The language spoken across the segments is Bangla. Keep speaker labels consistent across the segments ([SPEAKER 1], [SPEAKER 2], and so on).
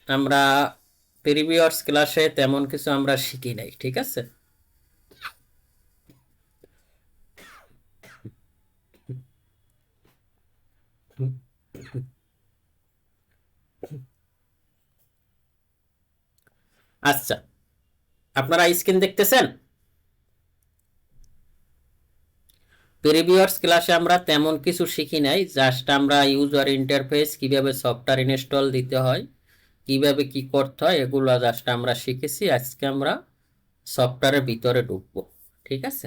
[SPEAKER 1] আমরা প্রিভিয়াস ক্লাসে তেমন কিছু আমরা শিখি নাই, ঠিক আছে? আচ্ছা, আপনারা স্ক্রিন দেখতেছেন? প্রিভিয়াস ক্লাসে আমরা তেমন কিছু শিখি নাই, জাস্ট আমরা ইউজার ইন্টারফেস কিভাবে সফটওয়্যার ইনস্টল দিতে হয়, কিভাবে কি করতে হয়, এগুলো জাস্ট আমরা শিখেছি। আজকে আমরা সফটওয়্যারের ভিতরে ঢুকবো, ঠিক আছে?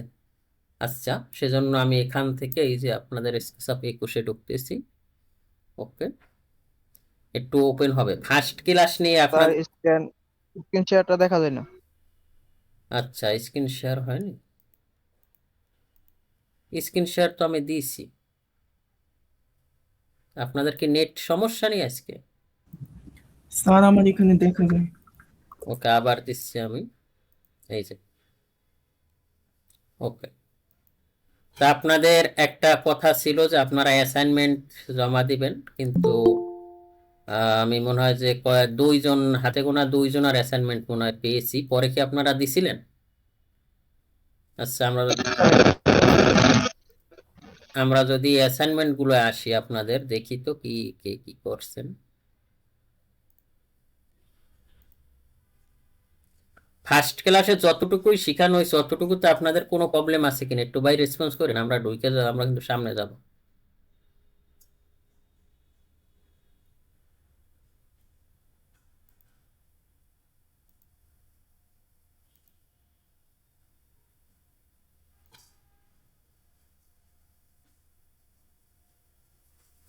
[SPEAKER 1] আচ্ছা, সেজন্য আমি এখান থেকে এই যে আপনাদের স্কেচআপ 21-এ ঢুকতেছি। ওকে, একটু ওপেন হবে ফার্স্ট ক্লাস নিয়ে
[SPEAKER 2] তার
[SPEAKER 1] আপনার।
[SPEAKER 2] স্ক্রিন শেয়ারটা দেখা যায় না।
[SPEAKER 1] আচ্ছা, স্ক্রিন শেয়ার হয়নি? স্ক্রিন শেয়ার তো আমি দিয়েছি। আপনাদের কি নেট সমস্যা নেই আজকে?
[SPEAKER 3] স্যার আমার এখানে দেখা যায়।
[SPEAKER 1] ওকে, আবার দিচ্ছি আমি, এই যে। ওকে, তা আপনাদের একটা কথা ছিল যে আপনারা অ্যাসাইনমেন্ট জমা দিবেন, কিন্তু আমি মনে হয় যে দুইজন, হাতে গোনা দুইজনের অ্যাসাইনমেন্ট মনে হয় পেয়েছি। পরে কি আপনারা দিছিলেন? আচ্ছা, আমরা যদি অ্যাসাইনমেন্ট গুলো আসি আপনাদের, দেখি তো কি কে কি করছেন। ফার্স্ট ক্লাসে যতটুকুই শেখানো হয়েছে ততটুকুতে আপনাদের কোনো প্রবলেম আছে কিনা একটু ভাই রেসপন্স করেন, আমরা ঢুকে যাব, আমরা কিন্তু সামনে যাব।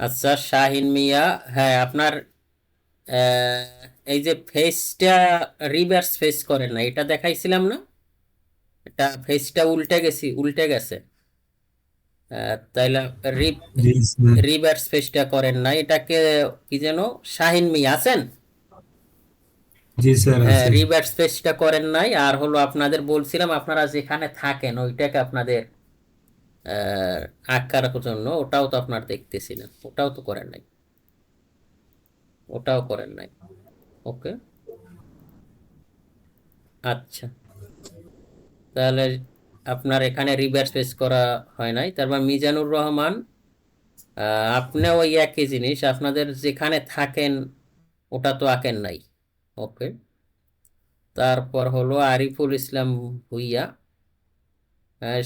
[SPEAKER 1] আচ্ছা, শাহিন মিয়া, হ্যাঁ আপনার এই যে ফেসটা রিভার্স ফেস করেন না, এটা দেখাইছিলাম না? এটা ফেসটা উল্টে গেছে। তাইলে
[SPEAKER 4] জি স্যার।
[SPEAKER 1] রিভার্স ফেসটা করেন না, এটাকে কি যেন, শাহিন মিয়া আছেন?
[SPEAKER 4] জি স্যার
[SPEAKER 1] হ্যাঁ,
[SPEAKER 4] আছে।
[SPEAKER 1] রিভার্স ফেসটা করেন নাই। আর হলো আপনাদের বলছিলাম আপনারা যেখানে থাকেন ওইটাকে আপনাদের আঁকার জন্য, ওটাও তো আপনার দেখতেছিলেন, ওটাও তো করেন নাই, ওটাও করেন নাই। ওকে, আচ্ছা, তাহলে আপনার এখানে রিভার্স ফেস করা হয় নাই। তারপর মিজানুর রহমান, আপনি ওই একই জিনিস, আপনাদের যেখানে থাকেন ওটা তো আঁকেন নাই। ওকে, তারপর হলো আরিফুল ইসলাম ভুইয়া,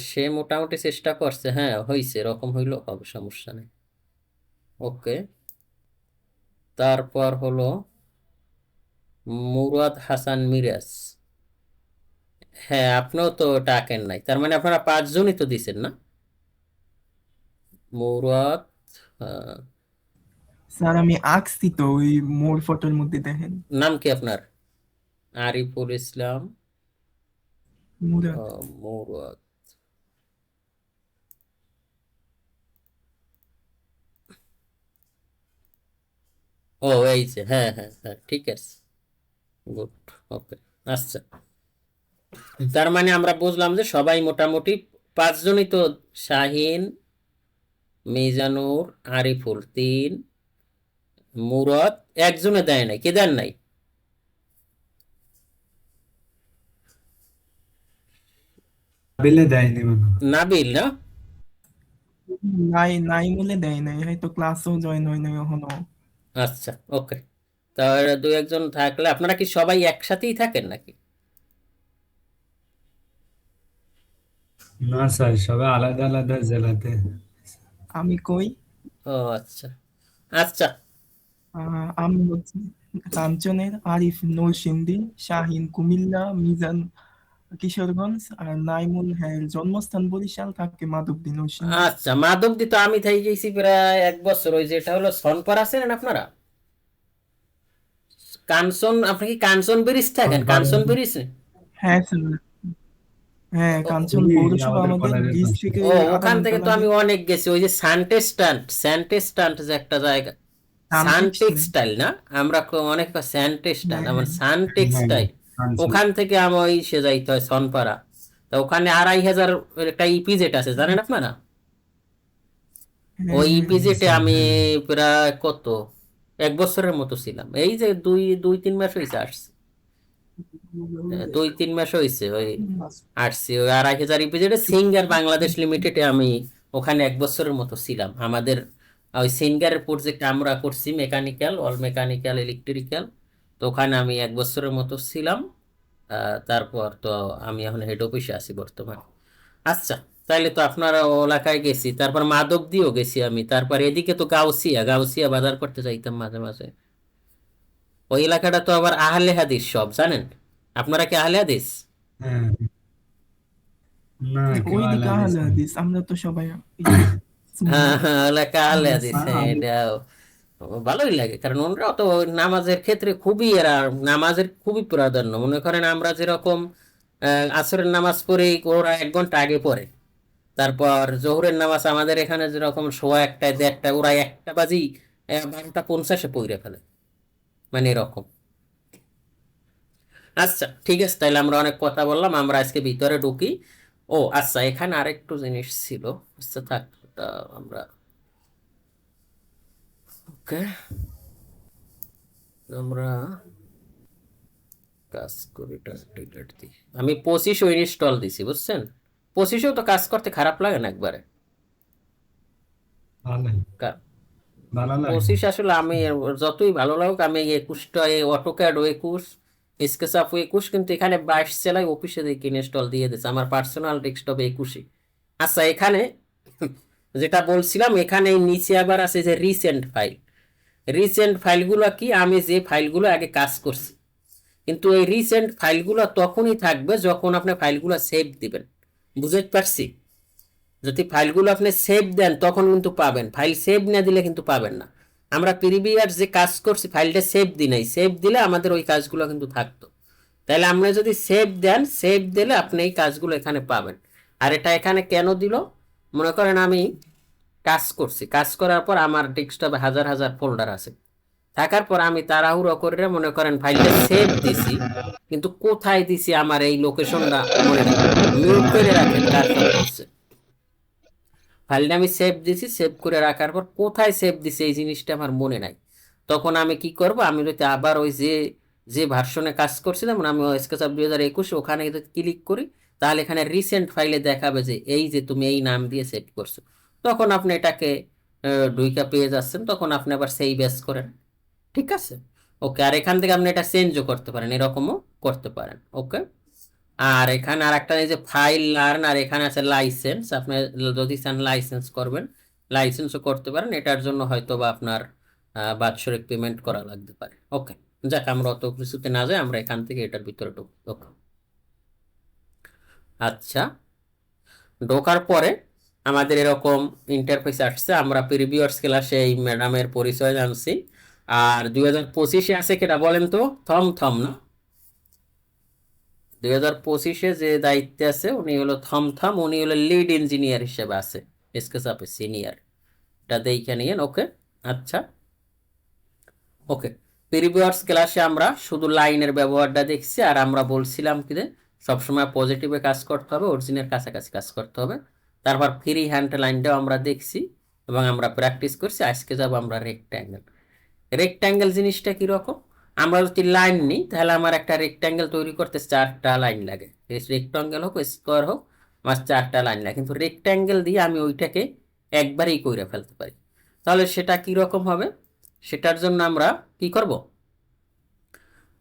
[SPEAKER 1] সে মোটামুটি চেষ্টা করছে, হ্যাঁ হয়েছে, এরকম হইলেও হবে, সমস্যা নেই। ওকে, তারপর হলো মুরাদ হাসান মিরাজ, হ্যাঁ আপনিও তো ওটা আঁকেন নাই, তার মানে আপনারা 5 জনই তো দিছেন না? মুরাদ, আহ,
[SPEAKER 3] স্যার আমি আঁকছি তো ওই মোর ফটোর মধ্যে দেখেন।
[SPEAKER 1] নাম কি আপনার? আরিফুল ইসলাম
[SPEAKER 3] মুরাদ।
[SPEAKER 1] মুরাদ, ও এই যে, হ্যাঁ হ্যাঁ হ্যাঁ, ঠিক আছে, গুড। ওকে, আচ্ছা, তার মানে আমরা বুঝলাম যে সবাই মোটামুটি 5 জনই তো, শাহিন, মিজানুর, আরিফুল 3, মুরাদ একজনে দেয় নাই, কে দেন নাই?
[SPEAKER 4] বিলে দেয়নি মনে হয়।
[SPEAKER 1] নাবিল না?
[SPEAKER 3] নাই নাই বলে দেয় নাই, হয়তো ক্লাসও জয়েন হয় নাই এখনো।
[SPEAKER 1] আচ্ছা, ওকে, তাহলে 2-1 জন থাকলে আপনারা কি সবাই একসাথেই থাকেন নাকি?
[SPEAKER 4] না স্যার, সবাই আলাদা আলাদা জেলাতে।
[SPEAKER 3] আমি কই?
[SPEAKER 1] ও আচ্ছা, আচ্ছা,
[SPEAKER 3] আমি হচ্ছে কাঞ্চনের, আরিফ নরসিংদী, শাহিন কুমিল্লা, মিজান কিশোরগঞ্জ, আর নাইমুল হ্যাঁ জন্মস্থান বরিশাল, থাকে মাধবদী নরসিংদী।
[SPEAKER 1] আচ্ছা, মাধবদী তো আমি থেকে গেছি প্রায় 1 বছর, ওই যেটা হলো সনপাড়া আছেন আপনারা? কাঞ্চন, আপনি কি কাঞ্চন ব্রিজ থাকেন?
[SPEAKER 4] সোনপাড়া।
[SPEAKER 1] কাঞ্চন ব্রিজ?
[SPEAKER 3] হ্যাঁ স্যার, হ্যাঁ
[SPEAKER 1] ও
[SPEAKER 3] কাঞ্চন
[SPEAKER 4] ওই
[SPEAKER 3] পৌরসভা
[SPEAKER 4] আমাদের
[SPEAKER 3] আমাদের
[SPEAKER 4] কলেজের
[SPEAKER 3] ব্রিজ
[SPEAKER 4] পাশে।
[SPEAKER 3] থেকে
[SPEAKER 1] ও,
[SPEAKER 3] আধা
[SPEAKER 1] ওখান
[SPEAKER 3] ঘন্টা
[SPEAKER 1] থেকে তো
[SPEAKER 3] লাগে।
[SPEAKER 1] আমি অনেক গেছি, ওই যে সানটেস্টান্ট যে একটা জায়গা,
[SPEAKER 3] নাম
[SPEAKER 1] সান
[SPEAKER 3] টেক্সটাইল।
[SPEAKER 1] টেক্সটাইল না? আমরা অনেক সান টেক্সটাইল,
[SPEAKER 3] হ্যাঁ
[SPEAKER 1] আমার
[SPEAKER 3] হ্যাঁ
[SPEAKER 1] সান
[SPEAKER 4] হ্যাঁ,
[SPEAKER 1] টেক্সটাইল।
[SPEAKER 4] আনছি।
[SPEAKER 1] ওখান থেকে আমি ওই সে যাইতে হয় সনপাড়া। তা ওখানে 2,500 একটা ইপিজেট আছে, জানেন আপনারা?
[SPEAKER 3] হ্যাঁ
[SPEAKER 1] ওই
[SPEAKER 3] হ্যাঁ।
[SPEAKER 1] ইপিজেটে
[SPEAKER 4] স্যার
[SPEAKER 1] আমি
[SPEAKER 4] হ্যাঁ।
[SPEAKER 1] প্রায় কত এক বছরের মতো ছিলাম, এই যে দুই দুই তিন মাস হয়েছে আসছি, 2-3 মাস হয়েছে ওই আসছি ওই 2,500 ইপিজেডে সিঙ্গার বাংলাদেশ লিমিটেডে আমি ওখানে এক বছরের মতো ছিলাম। আমাদের ওই সিঙ্গারের প্রজেক্ট আমরা করছি, মেকানিক্যাল, অল মেকানিক্যাল, ইলেকট্রিক্যাল। তো ওখানে আমি এক বছরের মতো ছিলাম। তারপর তো আমি এখন হেড অফিসে আছি বর্তমানে। আচ্ছা, তাইলে তো আপনার এলাকায় গেছি, তারপর মাধবদীও গেছি আমি, তারপর এদিকে তো গাউসিয়া গাউসিয়া বাজার করতে যাইতাম মাঝে মাঝে। ওই এলাকাটা তো আবার আহলে হাদিস সব, জানেন আপনারা কি আহলে হাদিস?
[SPEAKER 4] হ্যাঁ, না কেউ
[SPEAKER 3] ওইদিকে
[SPEAKER 4] আলাদা
[SPEAKER 3] আহলে
[SPEAKER 4] নেই।
[SPEAKER 3] হাদিস, আমরা তো সবাই
[SPEAKER 1] হ্যাঁ
[SPEAKER 3] সুন্নি।
[SPEAKER 1] হ্যাঁ, এলাকা আহলে হাদিস, হ্যাঁ, এটা ভালোই লাগে, কারণ ওনারা তো নামাজের ক্ষেত্রে খুবই, এরা নামাজের খুবই প্রাধান্য। মনে করেন আমরা যেরকম আসরের নামাজ পড়ি, ওরা 1 ঘন্টা আগে পড়ে। তারপর জোহরের নামাজ আমাদের এখানে যেরকম 1:15 1:30, ওরা 1টা বাজি 12:50 পড়ে ফেলে, মানে এরকম। আচ্ছা ঠিক আছে, তাহলে আমরা অনেক কথা বললাম, আমরা আজকে ভিতরে ঢুকি। ও আচ্ছা, এখানে আরেকটু জিনিস ছিল। আচ্ছা থাক, ওটা আমরা, ওকে, আমরা কাজ করি, ডিলিট দিই। আমি 25 ইনস্টল দিছি, বুঝছেন? 25 তো কাজ করতে খারাপ লাগে না একবারে।
[SPEAKER 4] ভালোই, ভালো লাগে।
[SPEAKER 1] 25 আসলে আমি যতই ভালো লাগুক, আমি এই 21টা, এই অটোক্যাড 21, স্কেচআপ 21, কিন্তু এখানে 22 চালাই, অফিসে দেখি ইনস্টল দিয়ে দিচ্ছে আমার পার্সোনাল ডেস্কটপে 21। আচ্ছা, এখানে যেটা বলছিলাম, এখানে নিচে আবার আছে যে রিসেন্ট ফাইল। রিসেন্ট ফাইলগুলো কি, আমি যে ফাইলগুলো আগে কাজ করছি, কিন্তু এই রিসেন্ট ফাইলগুলো তখনই থাকবে যখন আপনি ফাইলগুলো সেভ দিবেন। বুঝতে পারছি? যদি ফাইলগুলো আপনি সেভ দেন তখন কিন্তু পাবেন, ফাইল সেভ না দিলে কিন্তু পাবেন না। আমরা প্রিভিয়াস যে কাজ করছি ফাইলটা সেভ দিই নাই, সেভ দিলে আমাদের ওই কাজগুলো কিন্তু থাকতো। তাহলে আপনি যদি সেভ দেন, সেভ দিলে আপনি এই কাজগুলো এখানে পাবেন। আর এটা এখানে কেন দিল? মনে করেন আমি কাজ করছি, কাজ করার পর আমার ডেস্কটপে হাজার হাজার ফোল্ডার আছে, থাকার পর আমি তাড়াহুড়ো করে মনে করেন ফাইলটা সেভ দিছি, কিন্তু কোথায় দিছি আমার এই লোকেশনটা মনে নেই। মিউট করে রাখেন কার করছে, ফাইলটা আমি সেভ দিছি, সেভ করে রাখার পর কোথায় সেভ দিছি এই জিনিসটা আমার মনে নাই। তখন আমি কি করব, আমি যদি আবার ওই যে যে ভার্সনে কাজ করছিলাম, আমি স্কেচআপ 2021 ওখানে যদি ক্লিক করি, তাহলে এখানে রিসেন্ট ফাইলে দেখাবে যে এই যে তুমি এই নাম দিয়ে সেভ করছো। তখন আপনি এটাকে ঢুইকা পেয়ে যাচ্ছেন, তখন আপনি আবার সেই বেস করেন। ঠিক আছে, ওকে। আর এখান থেকে আপনি এটা চেঞ্জও করতে পারেন, এরকমও করতে পারেন, ওকে। আর এখানে আর একটা এই যে ফাইল লার্ন, আর এখানে আছে লাইসেন্স। আপনি যদি চান লাইসেন্স করবেন, লাইসেন্সও করতে পারেন। এটার জন্য হয়তো বা আপনার বাৎসরিক পেমেন্ট করা লাগতে পারে, ওকে। যাক, আমরা অত কিছুতে না যাই, আমরা এখান থেকে এটার ভিতরে ঢুকি, ওকে। আচ্ছা, ঢোকার পরে আমাদের এরকম ইন্টারফেস আসছে। আমরা প্রিভিয়াস ক্লাসে এই ম্যাডামের পরিচয় জানছি। আর 2025-এ আছে কেটা বলেন তো? থম না, 2025-এ যে দায়িত্বে আছে উনি হলো থম। উনি হলো লিড ইঞ্জিনিয়ার হিসেবে আছে, স্কেচআপে সিনিয়র। এটা দেখে নিয়েন, ওকে। আচ্ছা, ওকে। প্রিভিয়াস ক্লাসে আমরা শুধু লাইনের ব্যবহারটা দেখছি, আর আমরা বলছিলাম কি, সবসময় পজিটিভে কাজ করতে হবে, অরিজিনের কাছাকাছি কাজ করতে হবে। তারপর ফ্রি হ্যান্ড লাইনটাও আমরা দেখছি এবং আমরা প্র্যাকটিস করছি। আজকে যাব আমরা রেক্ট্যাঙ্গেল। রেক্ট্যাঙ্গেল জিনিসটা কিরকম? আমরা যদি লাইন নিই, তাহলে আমার একটা রেক্ট্যাঙ্গেল তৈরি করতে 4টা লাইন লাগে। রেক্ট্যাঙ্গেল হোক, স্কোয়ার হোক, আমার 4টা লাইন লাগে। কিন্তু রেক্ট্যাঙ্গেল দিয়ে আমি ওইটাকে একবারেই করে ফেলতে পারি। তাহলে সেটা কিরকম হবে? সেটার জন্য আমরা কি করব?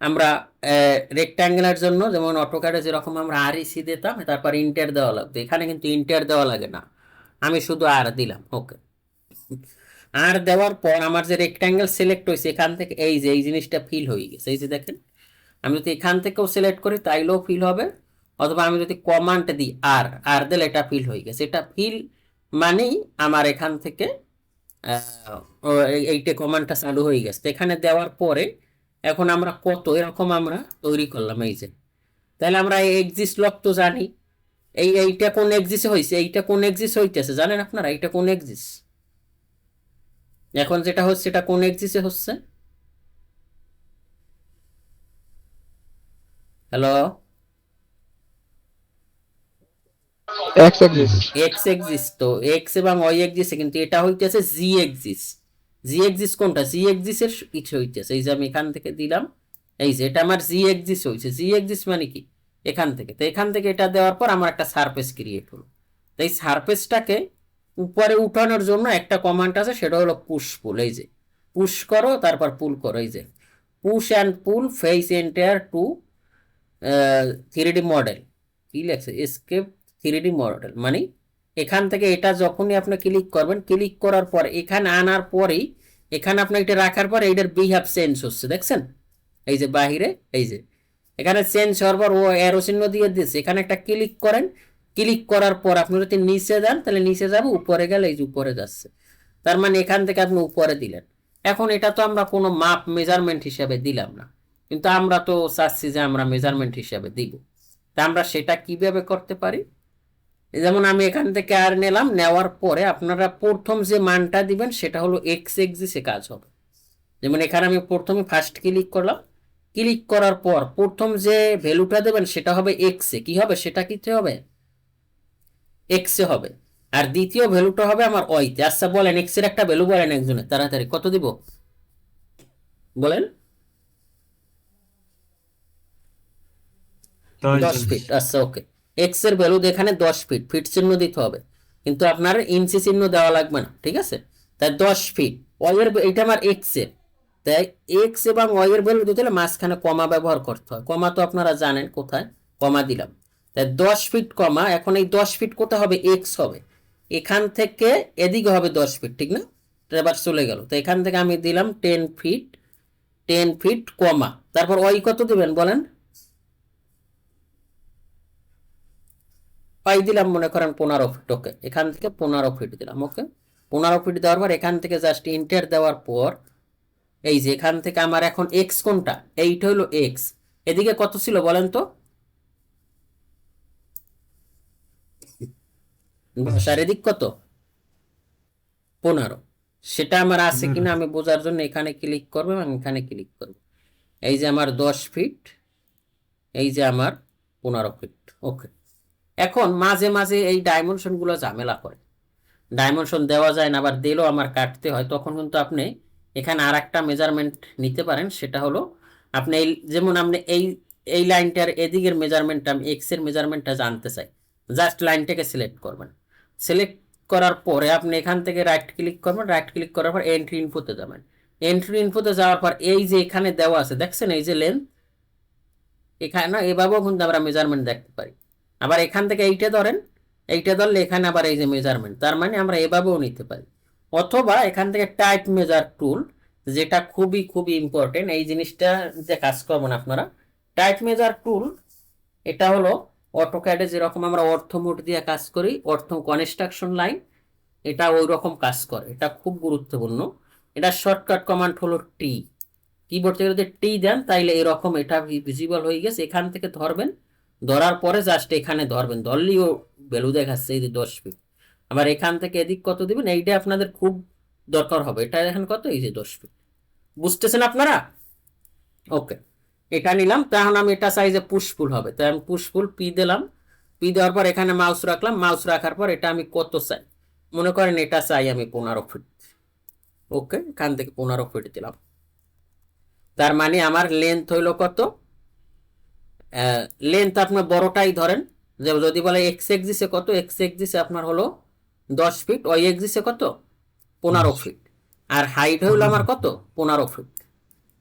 [SPEAKER 1] আমরা রেক্ট্যাঙ্গেলের জন্য যেমন অটোক্যাডে যেরকম আমরা REC দিতাম, তারপর ইন্টার দেওয়া লাগতো, এখানে কিন্তু ইন্টার দেওয়া লাগে না, আমি শুধু আর দিলাম, ওকে। আর দেওয়ার পর আমার যে রেক্ট্যাঙ্গেল সিলেক্ট হয়েছে, এখান থেকে এই যে এই জিনিসটা ফিল হয়ে গেছে, এই যে দেখেন। আমি যদি এখান থেকেও সিলেক্ট করি তাইলেও ফিল হবে, অথবা আমি যদি কমান্ড দিই আর দিলে এটা ফিল হয়ে গেছে। এটা ফিল মানেই আমার এখান থেকে এইটা কমান্ডটা চালু হয়ে গেছে। এখানে দেওয়ার পরে এখন আমরা কত এরকম আমরা তৈরি করলাম, এই যে। তাহলে আমরা এক্সিস্ট লক তো জানি, এইটা কোন এক্সিস্ট হয়েছে, এইটা কোন এক্সিস্ট হইতেছে জানেন আপনারা? এইটা কোন এক্সিস্ট, এখন যেটা হচ্ছে এটা কোন এক্সিসে হচ্ছে? Hello,
[SPEAKER 2] x axis.
[SPEAKER 1] X axis. তো এক্স এবং ওয়াই এক্সিস, কিন্তু এটা হইতেছে জি এক্সিস। জি এক্সিস কোনটা, জি এক্সিস এর কিছু হইতেছে, এই যে আমি এখান থেকে দিলাম, এই যে এটা আমার জি এক্সিস হয়েছে। জি এক্সিস মানে কি, এখান থেকে, তো এখান থেকে এটা দেওয়ার পর আমার একটা সারফেস ক্রিয়েট হলো। তো এই সারফেসটাকে উপরে উঠানোর জন্য একটা কমান্ড আছে, সেটা হলো পুশ পুল। এই যে পুশ করো তারপর পুল করো, এই যে push and pull face entire to 3D model. কি লেখছে, এসকেপ 3D মডেল, মানে এখান থেকে এটা যখনই আপনি ক্লিক করবেন, ক্লিক করার পর এখানে আনার পরেই, এখানে আপনি এটা রাখার পর এইটার বিহেভ চেঞ্জ হচ্ছে, দেখছেন এই যে বাহিরে, এই যে এখানে চেঞ্জ হওয়ার পর ও অ্যারো চিহ্ন দিয়ে দিচ্ছে, এখানে একটা ক্লিক করেন, ক্লিক করার পর আপনি যদি নিচে যান তাহলে নিচে যাবে, উপরে গেলে এই যে উপরে যাচ্ছে, তার মানে এখান থেকে আপনি উপরে দিলেন। এখন এটা তো আমরা কোনো মাপ মেজারমেন্ট হিসাবে দিলাম না, কিন্তু আমরা তো চাচ্ছি যে আমরা মেজারমেন্ট হিসাবে দিব, তা আমরা সেটা কিভাবে করতে পারি। যেমন আমি এখান থেকে আর নিলাম, নেওয়ার পরে আপনারা প্রথম যে মানটা দিবেন সেটা হলো এক্স এক্সিসে কাজ হবে। যেমন এখানে আমি প্রথমে ফার্স্ট ক্লিক করলাম, ক্লিক করার পর প্রথম যে ভ্যালুটা দেবেন সেটা হবে এক্স এ, কি হবে সেটা কিতে হবে, এক্স এ হবে। আর দ্বিতীয় ভ্যালুটা হবে আমার ওয়াইতে। আচ্ছা বলেন এক্স এর একটা ভ্যালু বলেন একজনে তাড়াতাড়ি, কত দিব বলেন? 10 ফিট। আচ্ছা ওকে, এক্স এর ভ্যালু এখানে 10 ফিট, ফিট চিহ্ন দিতে হবে, কিন্তু আপনার ইঞ্চি চিহ্ন দেওয়া লাগবে না, ঠিক আছে। তাই 10 ফিট, ওয়াই এর এটা আমার এক্স এর, তাই এক্স এবং ওয়াই এর ভ্যালু দিতে হলে মাঝখানে কমা ব্যবহার করতে হয়। কমা তো আপনারা জানেন কোথায়, কমা দিলাম। তাই 10 ফিট কমা, এখন এই 10 ফিট কোথায় হবে, এক্স হবে, এখান থেকে এদিকে হবে 10 ফিট, ঠিক না। তো এবার চলে গেল, তো এখান থেকে আমি দিলাম 10 ফিট, 10 ফিট কমা, তারপর ওয়াই কত দিবেন বলেন, পাই দিলাম মনে করেন 15 ফিট, ওকে, এখান থেকে 15 ফিট দিলাম, ওকে। 15 ফিট দেওয়ার পর এখান থেকে জাস্ট ইন্টার দেওয়ার পর এই যে এখান থেকে আমার এখন এক্স কোনটা, এইটা হলো এক্স, এদিকে কত ছিল বলেন তো, 10, আর এদিক কত 15, সেটা আমার আছে কিনা আমি বোঝার জন্য এখানে ক্লিক করবো এবং এখানে ক্লিক করবো, এই যে আমার 10 ফিট, এই যে আমার 15 ফিট, ওকে। এখন মাঝে মাঝে এই ডাইমেনশন গুলো ঝামেলা করে, ডাইমেনশন দেওয়া যায় না, আবার দিলেও আমার কাটতে হয়, তখন কিন্তু আপনি এখানে আর একটা মেজারমেন্ট নিতে পারেন, সেটা হলো আপনি এই যেমন আপনি এই এই লাইনটার এদিকের মেজারমেন্টটা, আমি এক্স এর মেজারমেন্টটা জানতে চাই, জাস্ট লাইনটাকে সিলেক্ট করবেন, সিলেক্ট করার পরে আপনি এখান থেকে রাইট ক্লিক করবেন, রাইট ক্লিক করার পর এন্ট্রি ইনফোতে যাবেন, এন্ট্রি ইনফোতে যাওয়ার পর এই যে এখানে দেওয়া আছে দেখছেন, এই যে লেন্থ, এখানে না এভাবেও কিন্তু আমরা মেজারমেন্ট দেখতে পারি। আবার এখান থেকে এইটা ধরেন, এইটা ধরলে এখানে আবার এই যে মেজারমেন্ট, তার মানে আমরা এভাবেও নিতে পারি। অথবা এখান থেকে টাইপ মেজার টুল, যেটা খুবই খুবই ইম্পর্টেন্ট, এই জিনিসটা যে কাজ করবেন আপনারা, টাইপ মেজার টুল এটা হলো অটোক্যাডে যেরকম আমরা অর্থ মোড দিয়ে কাজ করি, অর্থ কনস্ট্রাকশন লাইন, এটা ওই রকম কাজ করে, এটা খুব গুরুত্বপূর্ণ। এটা শর্টকাট কমান্ড হলো টি, কিবোর্ড থেকে যদি টি দেন তাইলে এরকম এটা ভিজিবল হয়ে গেছে, এখান থেকে ধরবেন, ধরার পরে জাস্ট এখানে ধরবেন, ধরলেই ও ভ্যালু দেখাচ্ছে এই যে 10 ফিট। আবার এখান থেকে এদিক কত দিবেন, এইটা আপনাদের খুব দরকার হবে, এটা এখন কত, এই যে 10 ফিট, বুঝতেছেন আপনারা, ওকে। এটা নিলাম, তখন আমি এটা চাই যে পুশপুল হবে, তাই আমি পুশপুল পি দিলাম, পি দেওয়ার পর এখানে মাউস রাখলাম, মাউস রাখার পর এটা আমি কত চাই, মনে করেন এটা চাই আমি 15 ফিট, ওকে, এখান থেকে 15 ফিট দিলাম, তার মানে আমার লেন্থ হইলো কত, লেন্থ আপনার বড়টাই ধরেন, যে যদি বলে এক্স এক্সিসে কত, এক্স এক্সিসে আপনার হলো 10 ফিট, ওয়াই এক্সিসে কত 15 ফিট, আর হাইট হইলো আমার কত 15 ফিট,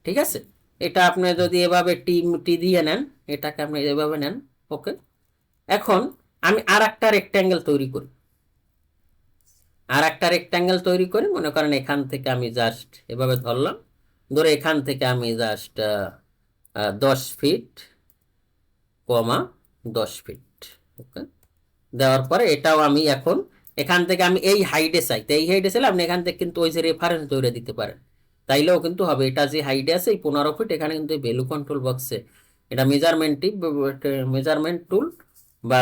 [SPEAKER 1] ঠিক আছে। এটা আপনি যদি এভাবে টি টি দিয়ে নেন, এটাকে আপনি এভাবে নেন, ওকে। এখন আমি আর একটা রেক্ট্যাঙ্গেল তৈরি করি, আর একটা রেক্ট্যাঙ্গেল তৈরি করি, মনে করেন এখান থেকে আমি জাস্ট এভাবে ধরলাম, ধরে এখান থেকে আমি জাস্ট 10 ফিট কমা 10 ফিট, ওকে। দেওয়ার পরে এটাও আমি এখন এখান থেকে আমি এই হাইটে চাই, তো এই হাইটে চাইলে আপনি এখান থেকে কিন্তু ওই যে রেফারেন্স ধরে দিতে পারেন, তাইলেও কিন্তু হবে। এটা যে হাইটে আছে এই 15 ফিট, এখানে কিন্তু ভ্যালু কন্ট্রোল বক্সে এটা মেজারমেন্ট টুল বা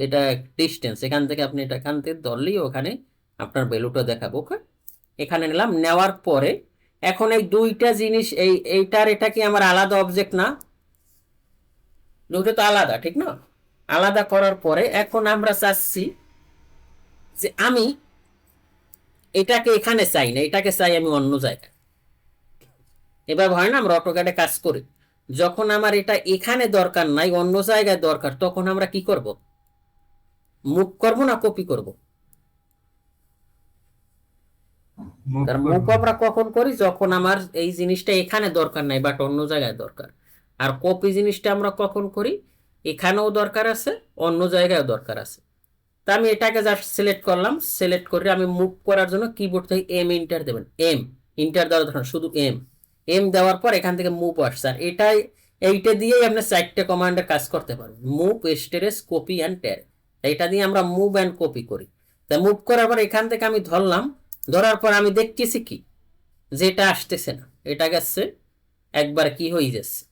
[SPEAKER 1] এটা ডিস্টেন্স, এখান থেকে আপনি এটা এখান থেকে ধরলেই ওখানে আপনার ভ্যালুটা দেখাবো, ওকে। এখানে নিলাম, নেওয়ার পরে এখন এই দুইটা জিনিস, এইটার এটা কি আমার আলাদা অবজেক্ট না, দুটো তো আলাদা, ঠিক না। আলাদা করার পরে এখন আমরা চাচ্ছি যে আমি এটাকে এখানে চাই না, এটাকে চাই আমি অন্য জায়গায়। এভাবে হয় না, আমরা অটোক্যাডে কাজ করি, যখন আমার এটা এখানে দরকার নাই অন্য জায়গায় দরকার, তখন আমরা কি করব, মুভ করব না কপি করব?
[SPEAKER 4] মুভ
[SPEAKER 1] তার মুভ
[SPEAKER 4] করব।
[SPEAKER 1] আমরা কখন করি, যখন আমার এই জিনিসটা এখানে দরকার নাই বাট অন্য জায়গায় দরকার। আর কপি জিনিসটা আমরা কখন করি, এখানেও দরকার আছে অন্য জায়গায়ও দরকার আছে। তা আমি এটাকে জাস্ট সিলেক্ট করলাম, সিলেক্ট করে আমি মুভ করার জন্য কিবোর্ড থেকে এম এন্টার দেবেন, এম এন্টার দেওয়ার দরকার শুধু এম, এম দেওয়ার পর এখান থেকে মুভ আসছে। আর এটাই, এইটা দিয়েই আপনি 4টে কমান্ডের কাজ করতে পারবেন, মুভ, স্টেরেস, কপি অ্যান্ড টের। এইটা দিয়ে আমরা মুভ অ্যান্ড কপি করি। তা মুভ করার পর এখান থেকে আমি ধরলাম, ধরার পর আমি দেখতেছি কি, যে এটা আসতেছে না, এটা গেছে একবার কি হয়ে যাচ্ছে।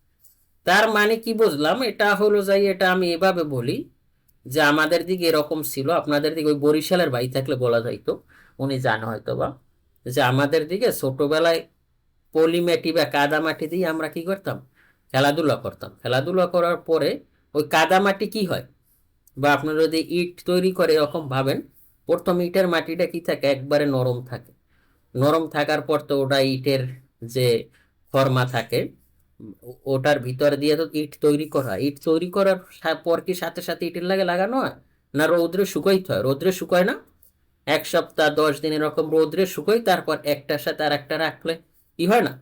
[SPEAKER 1] তার মানে কি বুঝলাম, এটা হলো যাই, এটা আমি এভাবে বলি যে আমাদের দিকে এরকম ছিল, আপনাদের দিকে ওই বরিশালের ভাই থাকলে বলা যাইতো, উনি জানে হয়তো বা, যে আমাদের দিকে ছোটবেলায় পলিমাটি বা কাদামাটি দিয়ে আমরা কি করতাম, খেলাধুলা করতাম। খেলাধুলা করার পরে ওই কাদামাটি কি হয়, বা আপনারা যদি ইট তৈরি করে এরকম ভাবেন, প্রথম ইটের মাটিটা কি থাকে, একবারে নরম থাকে। নরম থাকার পর তো ওটা ইটের যে ফর্মা থাকে, ওটার ভিতর দিয়ে তো ইট তৈরি করা হয়। ইট তৈরি করার পর কি সাথে সাথে ইটের লাগে লাগানো হয় না, রৌদ্রে শুকাইতে হয়? রৌদ্রে শুকায় না, 1 সপ্তাহ 10 দিন এরকম রৌদ্রে শুকাই, তারপর একটার সাথে আর একটা রাখলে কি হয় না,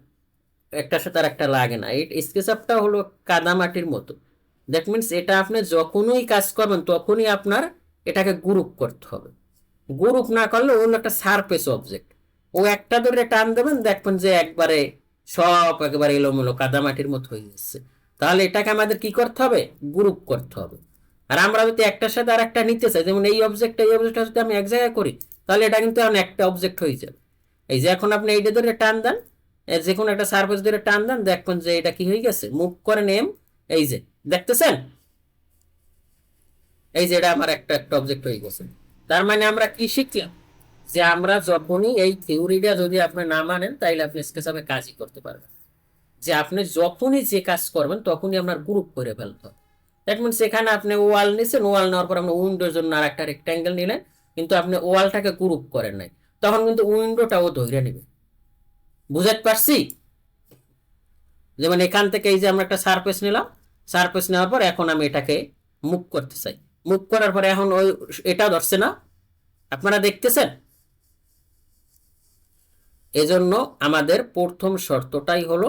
[SPEAKER 1] একটার সাথে আর একটা লাগে না। এই স্কেচআপটা হলো কাদামাটির মতো। দ্যাট মিনস এটা আপনি যখনই কাজ করবেন তখনই আপনার এটাকে গ্রুপ করতে হবে। গ্রুপ না করলে ওগুলো একটা সারফেস অবজেক্ট, ও একটা ধরে টান দেবেন দেখবেন যে একবারে সব একেবারে এলোমেলো কাদামাটির মতো হয়ে যাচ্ছে। তাহলে এটাকে আমাদের কি করতে হবে, গ্রুপ করতে হবে। আর আমরা যদি একটার সাথে আর একটা নিতে চাই, যেমন এই অবজেক্টটা যদি আমি এক জায়গায় করি, তাহলে এটা কিন্তু এখন একটা অবজেক্ট হয়ে যাবে। এই যে এখন আপনি এইটা ধরে টান দেন, যে কোনো একটা সারফেস ধরে টান দেন, দেখবেন যে এটা কি হয়ে গেছে, মুভ করে নেম, এই যে দেখতেছেন, এই যে এটা আমার একটা একটা অবজেক্ট হয়ে গেছে। তার মানে আমরা কি শিখলাম, যে আমরা যখনই এই থিওরিটা যদি আপনি না মানেন, তাইলে আপনি স্কেচআপে কাজই করতে পারবেন। যে আপনি যখনই যে কাজ করবেন তখনই আপনার গ্রুপ করে ফেলতে হবে। দ্যাট মিনস এখানে আপনি ওয়াল নিছেন, ওয়াল নেওয়ার পর আপনি উইন্ডোর জন্য আর একটা রেক্ট্যাঙ্গেল নিলেন, কিন্তু আপনি ওয়ালটাকে গ্রুপ করেন নাই, তখন কিন্তু উইন্ডোটাও ধরে নেবে। বুঝাতে পারছি? যেমন এখান থেকে এই যে আমরা একটা সারফেস নিলাম, সারফেস নেওয়ার পর এখন আমি এটাকে মুভ করতে চাই, মুভ করার পরে এখন ওই এটা ধরছে না, আপনারা দেখতেছেন? এজন্য আমাদের প্রথম শর্তটাই হলো,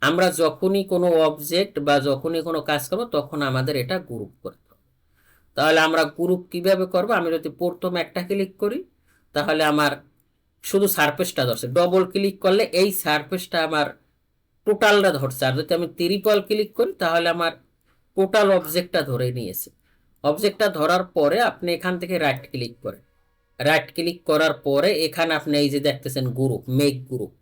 [SPEAKER 1] আমরা যখনই কোনো অবজেক্ট বা যখনই কোনো কাজ করবো তখন আমাদের এটা গ্রুপ করতে হবে। তাহলে আমরা গ্রুপ কিভাবে করব, আমি যদি প্রথম একটা ক্লিক করি তাহলে আমার শুধু সারফেসটা ধরছে, ডবল ক্লিক করলে এই সারফেসটা আমার টোটালটা ধরছে, আর যদি আমি ট্রিপল ক্লিক করি তাহলে আমার টোটাল অবজেক্টটা ধরে নিয়েছে। অবজেক্টটা ধরার পরে আপনি এখান থেকে রাইট ক্লিক করেন, রাইট ক্লিক করার পরে এখানে আপনি এই যে দেখতেছেন গ্রুপ, মেক গ্রুপ,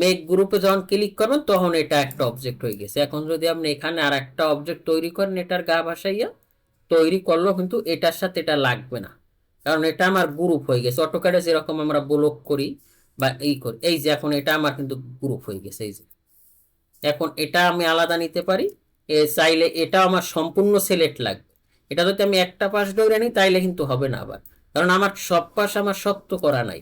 [SPEAKER 1] মেক গ্রুপে যখন ক্লিক করবেন তখন এটা একটা অবজেক্ট হয়ে গেছে। এখন যদি আপনি এখানে আর একটা অবজেক্ট তৈরি করেন এটার গা ভাসাইয়া, তৈরি করলেও কিন্তু এটার সাথে এটা লাগবে না, কারণ এটা আমার গ্রুপ হয়ে গেছে। অটোক্যাডে যেরকম আমরা ব্লক করি বা এই করি, এই যে এখন এটা আমার কিন্তু গ্রুপ হয়ে গেছে। এই যে এখন এটা আমি আলাদা নিতে পারি, চাইলে এটা আমার সম্পূর্ণ সিলেক্ট লাগবে। এটা যদি আমি একটা পাশ ধরে নিই তাইলে কিন্তু হবে না আবার, কারণ আমার সব পাশ আমার শক্ত করা নাই।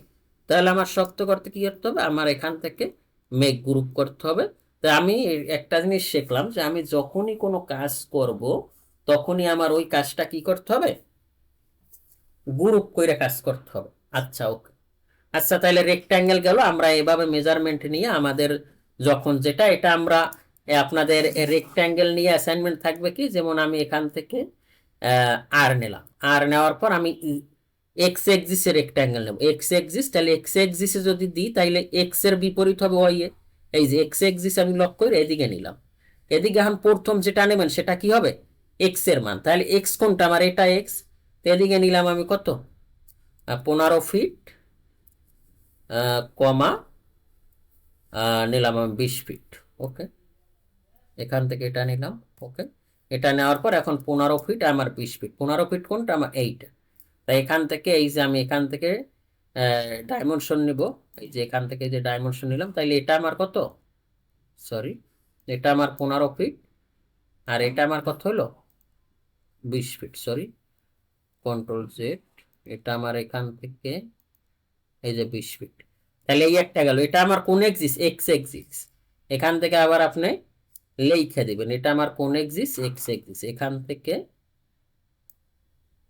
[SPEAKER 1] তাহলে আমার শক্ত করতে কি করতে হবে, আমার এখান থেকে মেক গ্রুপ করতে হবে। তা আমি একটা জিনিস শিখলাম, যে আমি যখনই কোনো কাজ করব তখনই আমার ওই কাজটা কি করতে হবে, গ্রুপ করে কাজ করতে হবে। আচ্ছা ওকে, আচ্ছা তাহলে রেক্ট্যাঙ্গেল গেল। আমরা এভাবে মেজারমেন্ট নিয়ে আমাদের যখন যেটা, এটা আমরা আপনাদের রেক্ট্যাঙ্গেল নিয়ে অ্যাসাইনমেন্ট থাকবে কি, যেমন আমি এখান থেকে আর নিলাম, আর নেওয়ার পর আমি এক্স এক্সিসে রেক্ট্যাঙ্গেল নেব, এক্স এক্সিস, তাহলে এক্স এক্সিসে যদি দিই তাহলে এক্স এর বিপরীত হবে ওয়াই এ। এই যে এক্স এক্সিস আমি লক করে এদিকে নিলাম, এদিকে এখন প্রথম যেটা নেবেন সেটা কি হবে, এক্স এর মান। তাহলে এক্স কোনটা আমার, এটা এক্স, এদিকে নিলাম আমি কত, 15 ফিট, কমা নিলাম আমি 20 ফিট। ওকে, এখান থেকে এটা নিলাম। ওকে, এটা নেওয়ার পর এখন 15 ফিট আমার 20 ফিট, 15 ফিট কোনটা আমার এইটা। তাই এখান থেকে এই যে আমি এখান থেকে ডাইমেনশন নিব, এই যে এখান থেকে যে ডাইমেনশন নিলাম, তাইলে এটা আমার কত, সরি এটা আমার 15 ফিট, আর এটা আমার কত হলো 20 ফিট, সরি কন্ট্রোল জেড, এটা আমার এখান থেকে এই যে 20 ফিট। তাহলে এই একটা গেল, এটা আমার কোন এক্সিস? X axis. এখান থেকে আবার আপনি লিখে দিবেন এটা আমার কোন এক্সিস? X axis. এখান থেকে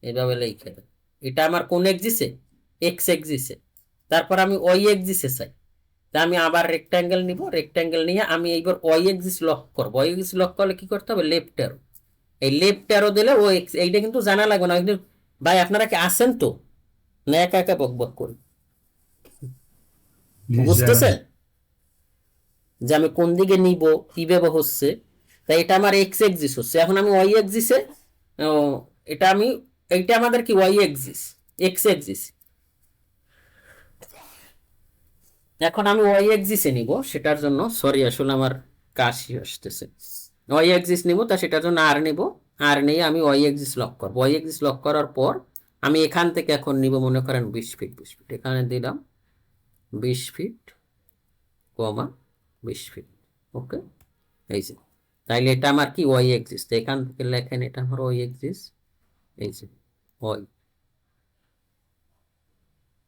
[SPEAKER 1] এভাবে লিখে দেন এটা আমার কোন এক্সিসে? এক্স এক্সিসে। তারপর আমি ওয়াই এক্সিসে চাই, তা আমি আবার রেক্ট্যাঙ্গেল নিব, রেক্ট্যাঙ্গেল নিয়ে আমি এইবার ওয়াই এক্সিস লক করব। ওয়াই এক্সিস লক করলে কি করতে হবে? Left arrow. এই লেফট অ্যারো দিলে ও এইটা কিন্তু জানা লাগবে না কিন্তু। ভাই আপনারা কি আছেন তো, না একা একা বক বক করি? বুঝতেছেন যে আমি কোন দিকে নিব, কিভাবে হচ্ছে? তাই এটা আমার এক্স এক্সিস হচ্ছে, এখন আমি ওয়াই এক্সিসে, এটা আমি, এইটা আমাদের কি ওয়াই এক্সিস, এক্স এক্সিস। এখন আমি ওয়াই এক্সিসে নিব, সেটার জন্য সরি আসলে আমার কাশি আসতেছে। ওয়াই এক্সিস নিব, তা সেটার জন্য আর নিব, আর নিয়ে আমি ওয়াই এক্সিস লক করব। ওয়াই এক্সিস লক করার পর আমি এখান থেকে এখন নিব মনে করেন 20 ফিট। 20 ফিট এখানে দিলাম 20 ফিট কমা 20 ফিট। ওকে, এই যে তাইলে এটা আমার কি ওয়াই এক্সিস। তো এখান থেকে লেখেন এটা আমার ওয়াই এক্সিস, এই যে ওয়াই।